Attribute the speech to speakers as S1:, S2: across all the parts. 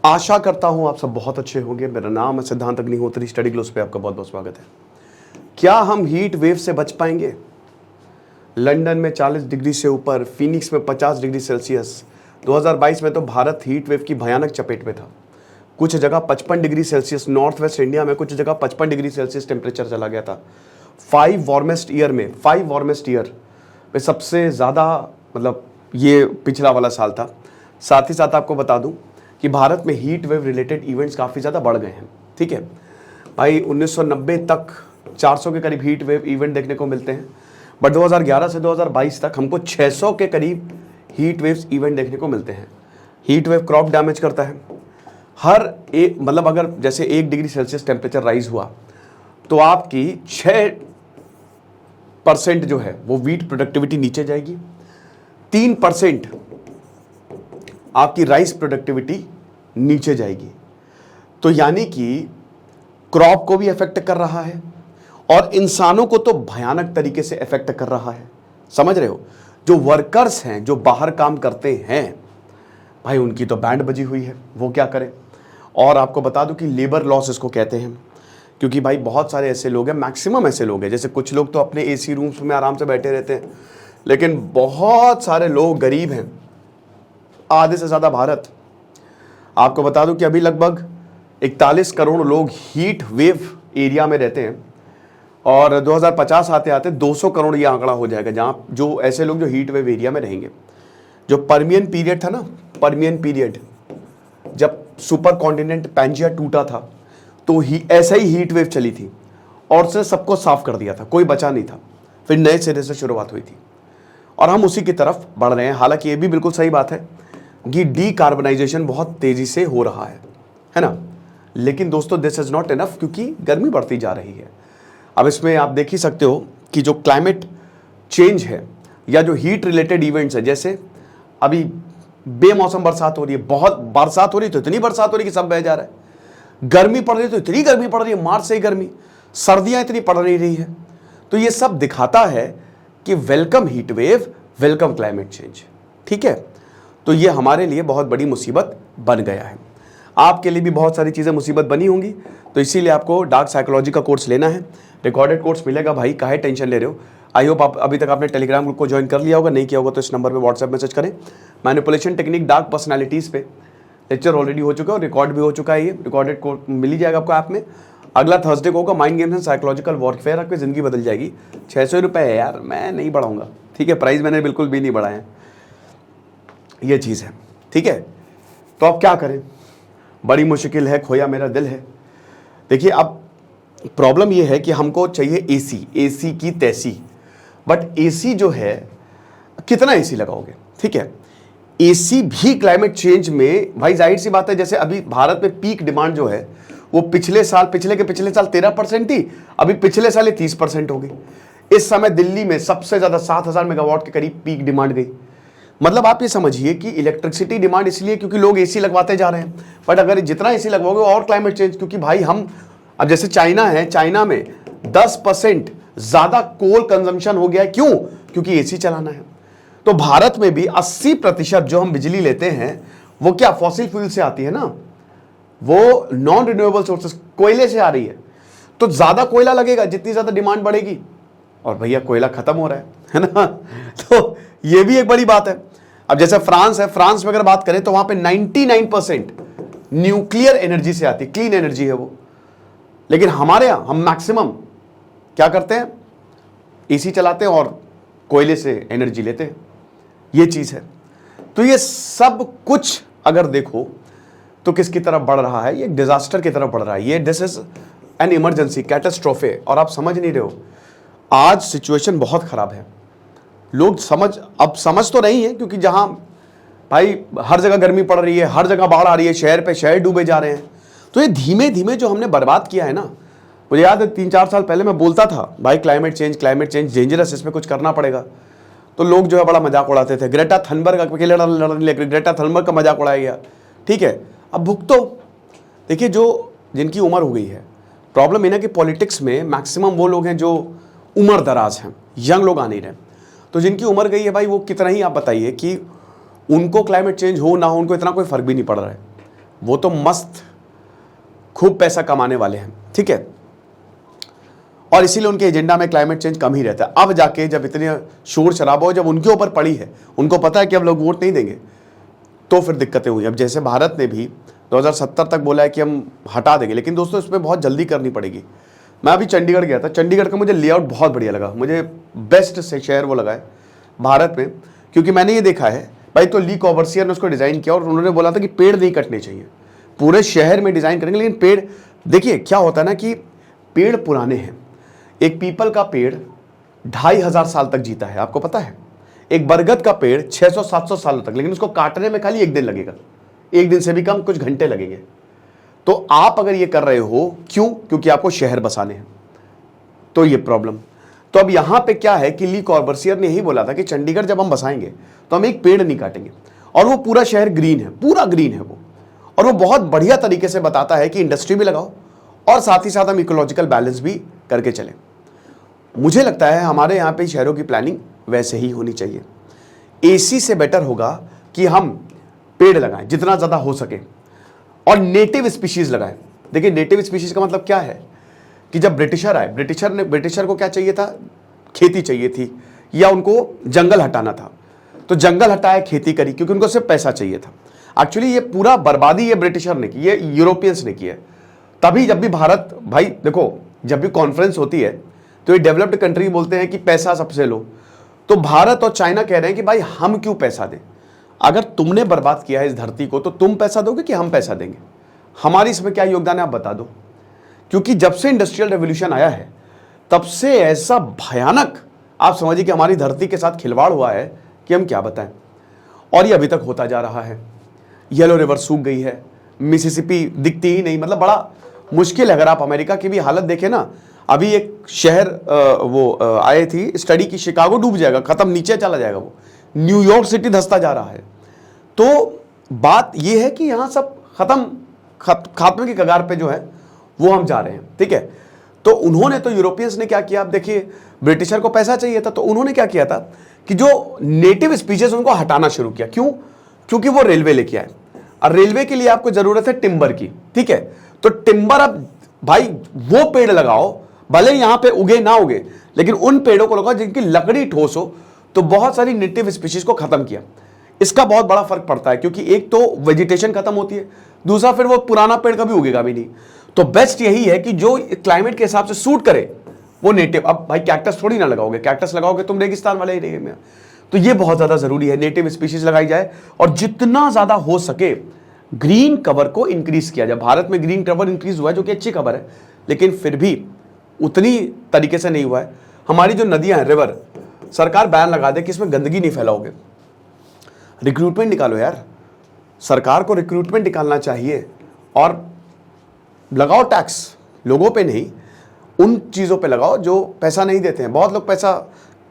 S1: आशा करता हूं आप सब बहुत अच्छे होंगे। मेरा नाम है सिद्धांत अग्निहोत्री। स्टडी ग्लोस पे आपका बहुत बहुत स्वागत है। क्या हम हीट वेव से बच पाएंगे? लंदन में 40 डिग्री से ऊपर, फीनिक्स में 50 डिग्री सेल्सियस। 2022 में तो भारत हीट वेव की भयानक चपेट में था। कुछ जगह 55 degree Celsius, north west India में कुछ जगह 55 डिग्री सेल्सियस टेम्परेचर चला गया था। 5 वार्मेस्ट ईयर में सबसे ज़्यादा, मतलब ये पिछला वाला साल था। साथ ही साथ आपको बता दूं कि भारत में हीट वेव रिलेटेड इवेंट्स काफ़ी ज़्यादा बढ़ गए हैं। ठीक है भाई, 1990 तक 400 के करीब हीट वेव इवेंट देखने को मिलते हैं, बट 2011 से 2022 तक हमको 600 के करीब हीट वेव्स इवेंट देखने को मिलते हैं। हीट वेव क्रॉप डैमेज करता है। हर एक, मतलब अगर जैसे 1 डिग्री सेल्सियस टेम्परेचर राइज हुआ तो आपकी 6% जो है वो वीट प्रोडक्टिविटी नीचे जाएगी, 3% आपकी राइस प्रोडक्टिविटी नीचे जाएगी। तो यानी कि क्रॉप को भी इफेक्ट कर रहा है और इंसानों को तो भयानक तरीके से इफेक्ट कर रहा है। समझ रहे हो? जो वर्कर्स हैं, जो बाहर काम करते हैं भाई, उनकी तो बैंड बजी हुई है, वो क्या करें। और आपको बता दूं कि लेबर लॉस इसको कहते हैं, क्योंकि भाई बहुत सारे ऐसे लोग हैं, मैक्सिमम ऐसे लोग हैं, जैसे कुछ लोग तो अपने एसी रूम्स में आराम से बैठे रहते हैं, लेकिन बहुत सारे लोग गरीब हैं, आधे से ज़्यादा भारत। आपको बता दूं कि अभी लगभग 41 करोड़ लोग हीट वेव एरिया में रहते हैं और 2050 आते आते 200 करोड़ ये आंकड़ा हो जाएगा, जहाँ जो ऐसे लोग जो हीट वेव एरिया में रहेंगे। जो पर्मियन पीरियड था ना, पर्मियन पीरियड, जब सुपर कॉन्टिनेंट पैंजिया टूटा था तो ऐसा ही हीट वेव चली थी और उसने सबको साफ कर दिया था, कोई बचा नहीं था। फिर नए सिरे से शुरुआत हुई थी और हम उसी की तरफ बढ़ रहे हैं। हालांकि ये भी बिल्कुल सही बात है कि डीकार्बनाइजेशन बहुत तेजी से हो रहा है ना, लेकिन दोस्तों दिस इज नॉट इनफ, क्योंकि गर्मी बढ़ती जा रही है। अब इसमें आप देख ही सकते हो कि जो क्लाइमेट चेंज है या जो हीट रिलेटेड इवेंट्स है, जैसे अभी बेमौसम बरसात हो रही है, बहुत बरसात हो रही है तो इतनी बरसात हो रही है कि सब बह जा रहा है। गर्मी पड़ रही है तो इतनी गर्मी पड़ रही है, मार्च से ही गर्मी, सर्दियां इतनी पड़ नहीं रही है। तो ये सब दिखाता है कि welcome heat wave, welcome climate change. ठीक है, तो ये हमारे लिए बहुत बड़ी मुसीबत बन गया है। आपके लिए भी बहुत सारी चीज़ें मुसीबत बनी होंगी, तो इसीलिए आपको डार्क साइकोलॉजी का कोर्स लेना है। रिकॉर्डेड कोर्स मिलेगा भाई, काहे टेंशन ले रहे हो। आई होप आप अभी तक आपने टेलीग्राम ग्रुप को ज्वाइन कर लिया होगा, नहीं किया होगा तो इस नंबर पे व्हाट्सएप मैसेज करें। मैनिपुलेशन टेक्निक डार्क पर्सनालिटीज़ पे लेक्चर ऑलरेडी हो चुका है और रिकॉर्ड भी हो चुका है। ये रिकॉर्डेड कोर्स मिल ही जाएगा आपको ऐप में। अगला थर्सडे को होगा mind games and psychological warfare. आपकी ज़िंदगी बदल जाएगी। 600 रुपये है यार, मैं नहीं बढ़ाऊंगा। ठीक है, प्राइस मैंने बिल्कुल भी नहीं बढ़ाया है, ये चीज़ है। ठीक है, तो अब क्या करें, बड़ी मुश्किल है, खोया मेरा दिल है। देखिए, अब प्रॉब्लम ये है कि हमको चाहिए एसी, एसी की तैसी, बट एसी जो है, कितना एसी लगाओगे? ठीक है, एसी भी क्लाइमेट चेंज में भाई जाहिर सी बात है, जैसे अभी भारत में पीक डिमांड जो है वो पिछले साल 13% थी, अभी पिछले साल 30% हो गई। इस समय दिल्ली में सबसे ज़्यादा 7000 मेगावाट के करीब पीक डिमांड गई। मतलब आप ये समझिए कि इलेक्ट्रिसिटी डिमांड इसलिए क्योंकि लोग एसी लगवाते जा रहे हैं, बट अगर जितना एसी लगवाओगे और क्लाइमेट चेंज, क्योंकि भाई हम अब जैसे चाइना है, चाइना में 10% ज़्यादा कोल कंजम्पशन हो गया है। क्यों? क्योंकि एसी चलाना है। तो भारत में भी 80% जो हम बिजली लेते हैं वो क्या फॉसिल फ्यूल से आती है ना, वो नॉन रिन्यूएबल सोर्सेस, कोयले से आ रही है। तो ज्यादा कोयला लगेगा जितनी ज्यादा डिमांड बढ़ेगी, और भैया कोयला खत्म हो रहा है ना। तो ये भी एक बड़ी बात है। अब जैसे फ्रांस है, फ्रांस में अगर बात करें तो वहां पे 99% न्यूक्लियर एनर्जी से आती है, क्लीन एनर्जी है वो। लेकिन हमारे यहां हम मैक्सिमम क्या करते हैं, एसी चलाते हैं और कोयले से एनर्जी लेते हैं। ये चीज है। तो ये सब कुछ अगर देखो तो किसकी तरफ बढ़ रहा है? ये डिजास्टर की तरफ बढ़ रहा है। ये दिस इज एन इमरजेंसी, कैटास्ट्रोफे, और आप समझ नहीं रहे हो। आज सिचुएशन बहुत खराब है। लोग समझ तो नहीं है, क्योंकि जहां भाई हर जगह गर्मी पड़ रही है, हर जगह बाढ़ आ रही है, शहर पे शहर डूबे जा रहे हैं। तो ये धीमे धीमे जो हमने बर्बाद किया है ना, मुझे याद है 3-4 साल पहले मैं बोलता था भाई क्लाइमेट चेंज डेंजरस, इसमें कुछ करना पड़ेगा। तो लोग जो है बड़ा मजाक उड़ाते थे। ग्रेटा थनबर्ग अकेले लड़ने लगे, ग्रेटा थनबर्ग का मजाक उड़ाया गया। ठीक है, अब भुगतो। देखिए, जो जिनकी उम्र हो गई है, प्रॉब्लम है ना कि पॉलिटिक्स में मैक्सिमम वो लोग हैं जो उम्र दराज हैं, यंग लोग आ नहीं रहे। तो जिनकी उम्र गई है भाई, वो कितना ही आप बताइए कि उनको क्लाइमेट चेंज हो ना हो, उनको इतना कोई फर्क भी नहीं पड़ रहा है। वो तो मस्त खूब पैसा कमाने वाले हैं, ठीक है, और इसीलिए उनके एजेंडा में क्लाइमेट चेंज कम ही रहता है। अब जाके जब इतने शोर शराबा हो, जब उनके ऊपर पड़ी है, उनको पता है कि अब लोग वोट नहीं देंगे, तो फिर दिक्कतें हुई। अब जैसे भारत ने भी 2070 तक बोला है कि हम हटा देंगे, लेकिन दोस्तों इसमें बहुत जल्दी करनी पड़ेगी। मैं अभी चंडीगढ़ गया था, चंडीगढ़ का मुझे लेआउट बहुत बढ़िया लगा, मुझे बेस्ट से शहर वो लगा है भारत में, क्योंकि मैंने ये देखा है भाई, तो ली कॉर्बूसियर ने उसको डिज़ाइन किया और उन्होंने बोला था कि पेड़ नहीं कटने चाहिए, पूरे शहर में डिज़ाइन करेंगे, लेकिन पेड़, देखिए क्या होता है ना कि पेड़ पुराने हैं। एक पीपल का पेड़ 2500 साल तक जीता है, आपको पता है। एक बरगद का पेड़ 600-700 साल तक, लेकिन उसको काटने में खाली 1 दिन लगेगा, 1 दिन से भी कम, कुछ घंटे लगेंगे। तो आप अगर ये कर रहे हो, क्यों? क्योंकि आपको शहर बसाने हैं, तो ये प्रॉब्लम। तो अब यहां पे क्या है कि ली कॉर्बूसियर ने यही बोला था कि चंडीगढ़ जब हम बसाएंगे तो हम एक पेड़ नहीं काटेंगे, और वो पूरा शहर ग्रीन है, पूरा ग्रीन है वो, और वो बहुत बढ़िया तरीके से बताता है कि इंडस्ट्री भी लगाओ और साथ ही साथ हम इकोलॉजिकल बैलेंस भी करके चलें। मुझे लगता है हमारे यहाँ पे शहरों की प्लानिंग वैसे ही होनी चाहिए। एसी से बेटर होगा कि हम पेड़ लगाएं जितना ज़्यादा हो सके, और नेटिव स्पीशीज़ लगाएं। देखिए नेटिव स्पीशीज़ का मतलब क्या है कि जब ब्रिटिशर आए, ब्रिटिशर को क्या चाहिए था? खेती चाहिए थी, या उनको जंगल हटाना था, तो जंगल हटाया, खेती करी, क्योंकि उनको सिर्फ पैसा चाहिए था। एक्चुअली ये पूरा बर्बादी ये ब्रिटिशर ने की, ये यूरोपियंस ने की है। तभी जब भी भारत, भाई देखो, जब भी कॉन्फ्रेंस होती है तो ये डेवलप्ड कंट्री बोलते हैं कि पैसा सबसे लो, तो भारत और चाइना कह रहे हैं कि भाई हम क्यों पैसा दें? अगर तुमने बर्बाद किया है इस धरती को, तो तुम पैसा दोगे कि हम पैसा देंगे? हमारी इसमें क्या योगदान है आप बता दो। क्योंकि जब से इंडस्ट्रियल रेवोल्यूशन आया है, तब से ऐसा भयानक, आप समझिए कि हमारी धरती के साथ खिलवाड़ हुआ है कि हम क्या बताएं, और ये अभी तक होता जा रहा है। येलो रिवर सूख गई है, मिसिसिपी दिखती ही नहीं, मतलब बड़ा मुश्किल है। अगर आप अमेरिका की भी हालत देखें ना, अभी एक शहर आए थी स्टडी की, शिकागो डूब जाएगा, खत्म, नीचे चला जाएगा वो, न्यूयॉर्क सिटी धंसता जा रहा है। तो बात यह है कि यहाँ सब खात्मे की कगार पे जो है वो हम जा रहे हैं, ठीक है। तो उन्होंने, तो यूरोपियंस ने क्या किया, आप देखिए, ब्रिटिशर को पैसा चाहिए था, तो उन्होंने क्या किया था कि जो नेटिव स्पीशीज उनको हटाना शुरू किया। क्यों? क्योंकि वो रेलवे लेके आए, और रेलवे के लिए आपको जरूरत है टिम्बर की, ठीक है। तो टिम्बर, अब भाई वो पेड़ लगाओ, भले यहां पे उगे ना उगे, लेकिन उन पेड़ों को लगाओ जिनकी लकड़ी ठोस हो। तो बहुत सारी नेटिव स्पीशीज को खत्म किया। इसका बहुत बड़ा फर्क पड़ता है, क्योंकि एक तो वेजिटेशन खत्म होती है, दूसरा फिर वो पुराना पेड़ कभी उगेगा भी नहीं। तो बेस्ट यही है कि जो क्लाइमेट के हिसाब से सूट करे वो नेटिव। अब भाई कैक्टस थोड़ी ना लगाओगे, कैक्टस लगाओगे तुम रेगिस्तान वाले एरिया में। तो ये बहुत ज्यादा जरूरी है, नेटिव स्पीशीज लगाई जाए, और जितना ज्यादा हो सके ग्रीन कवर को इंक्रीज किया जाए। भारत में ग्रीन कवर इंक्रीज हुआ है, जो कि अच्छी खबर है, लेकिन फिर भी उतनी तरीके से नहीं हुआ है। हमारी जो नदियां हैं, रिवर, सरकार बैन लगा दे कि इसमें गंदगी नहीं फैलाओगे। रिक्रूटमेंट निकालो यार, सरकार को रिक्रूटमेंट निकालना चाहिए, और लगाओ टैक्स, लोगों पे नहीं, उन चीज़ों पे लगाओ जो पैसा नहीं देते हैं। बहुत लोग पैसा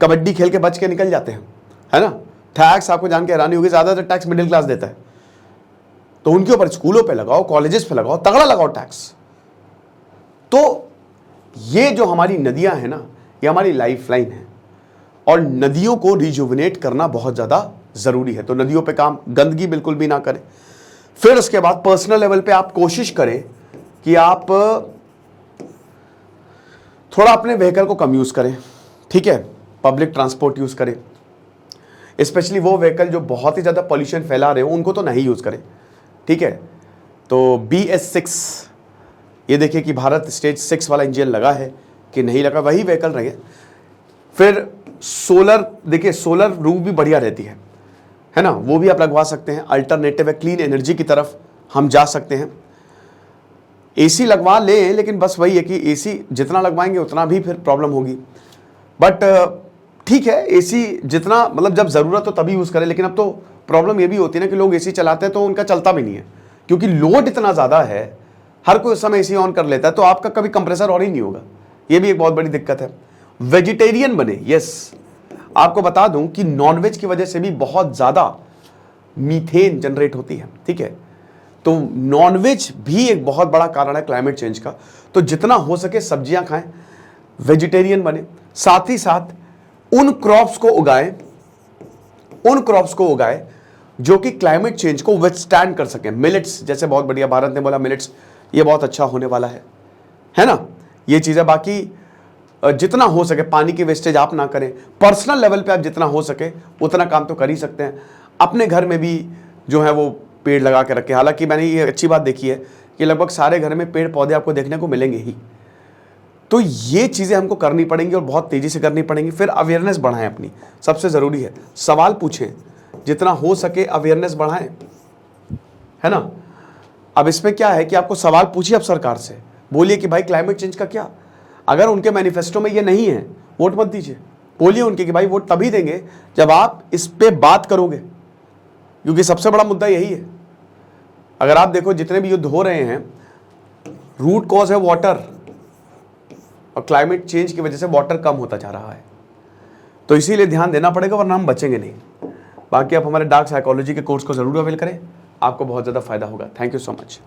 S1: कबड्डी खेल के बच के निकल जाते हैं, है ना। टैक्स आपको जान के हैरानी होगी, ज़्यादातर टैक्स मिडिल क्लास देता है, तो उनके ऊपर स्कूलों पे लगाओ, कॉलेजेस पे लगाओ, तगड़ा लगाओ टैक्स। तो ये जो हमारी नदियां हैं ना, ये हमारी लाइफलाइन है, और नदियों को रिजुविनेट करना बहुत ज़्यादा ज़रूरी है। तो नदियों पे काम, गंदगी बिल्कुल भी ना करें। फिर उसके बाद पर्सनल लेवल पे आप कोशिश करें कि आप थोड़ा अपने व्हीकल को कम यूज़ करें, ठीक है, पब्लिक ट्रांसपोर्ट यूज़ करें। स्पेशली वो व्हीकल जो बहुत ही ज़्यादा पॉल्यूशन फैला रहे हो, उनको तो नहीं यूज़ करें, ठीक है। तो BS6, ये देखिए कि भारत स्टेज 6 वाला इंजन लगा है कि नहीं लगा, वही व्हीकल रहे। फिर सोलर, देखिए सोलर रूफ भी बढ़िया रहती है ना, वो भी आप लगवा सकते हैं। अल्टरनेटिव है, क्लीन एनर्जी की तरफ हम जा सकते हैं। AC लगवा लें, लेकिन बस वही है कि AC जितना लगवाएंगे उतना भी फिर प्रॉब्लम होगी। बट ठीक है, AC जितना, मतलब जब ज़रूरत हो तभी यूज़ करें। लेकिन अब तो प्रॉब्लम ये भी होती है ना कि लोग AC चलाते हैं तो उनका चलता भी नहीं है, क्योंकि लोड इतना ज़्यादा है, हर कोई उस समय AC ऑन कर लेता है, तो आपका कभी कंप्रेसर ऑन ही नहीं होगा। ये भी एक बहुत बड़ी दिक्कत है। वेजिटेरियन बने, यस, आपको बता दूं कि नॉनवेज की वजह से भी बहुत ज़्यादा मीथेन जनरेट होती है, ठीक है। तो नॉनवेज भी एक बहुत बड़ा कारण है क्लाइमेट चेंज का। तो जितना हो सके सब्जियां खाएं, वेजिटेरियन बने, साथ ही साथ उन क्रॉप्स को उगाएं जो कि क्लाइमेट चेंज को विथस्टैंड कर सकें। मिलेट्स जैसे बहुत बढ़िया, भारत ने बोला मिलेट्स ये बहुत अच्छा होने वाला है ना, ये चीज़ें। बाकी जितना हो सके पानी की वेस्टेज आप ना करें, पर्सनल लेवल पे आप जितना हो सके उतना काम तो कर ही सकते हैं। अपने घर में भी जो है वो पेड़ लगा के रखें। हालांकि मैंने ये अच्छी बात देखी है कि लगभग सारे घर में पेड़ पौधे आपको देखने को मिलेंगे ही। तो ये चीज़ें हमको करनी पड़ेंगी और बहुत तेज़ी से करनी पड़ेंगी। फिर अवेयरनेस बढ़ाएं अपनी, सबसे ज़रूरी है। सवाल पूछें, जितना हो सके अवेयरनेस बढ़ाएं, है ना। अब इसमें क्या है कि आपको सवाल पूछिए अब सरकार से, बोलिए कि भाई क्लाइमेट चेंज का क्या। अगर उनके मैनिफेस्टो में ये नहीं है, वोट मत दीजिए। बोलिए उनके कि भाई वोट तभी देंगे जब आप इस पे बात करोगे, क्योंकि सबसे बड़ा मुद्दा यही है। अगर आप देखो जितने भी युद्ध हो रहे हैं, रूट कॉज है वाटर, और क्लाइमेट चेंज की वजह से वाटर कम होता जा रहा है। तो इसीलिए ध्यान देना पड़ेगा, वरना हम बचेंगे नहीं। बाकी आप हमारे डार्क साइकोलॉजी के कोर्स को जरूर अवेल करें, आपको बहुत ज़्यादा फायदा होगा। Thank you so much.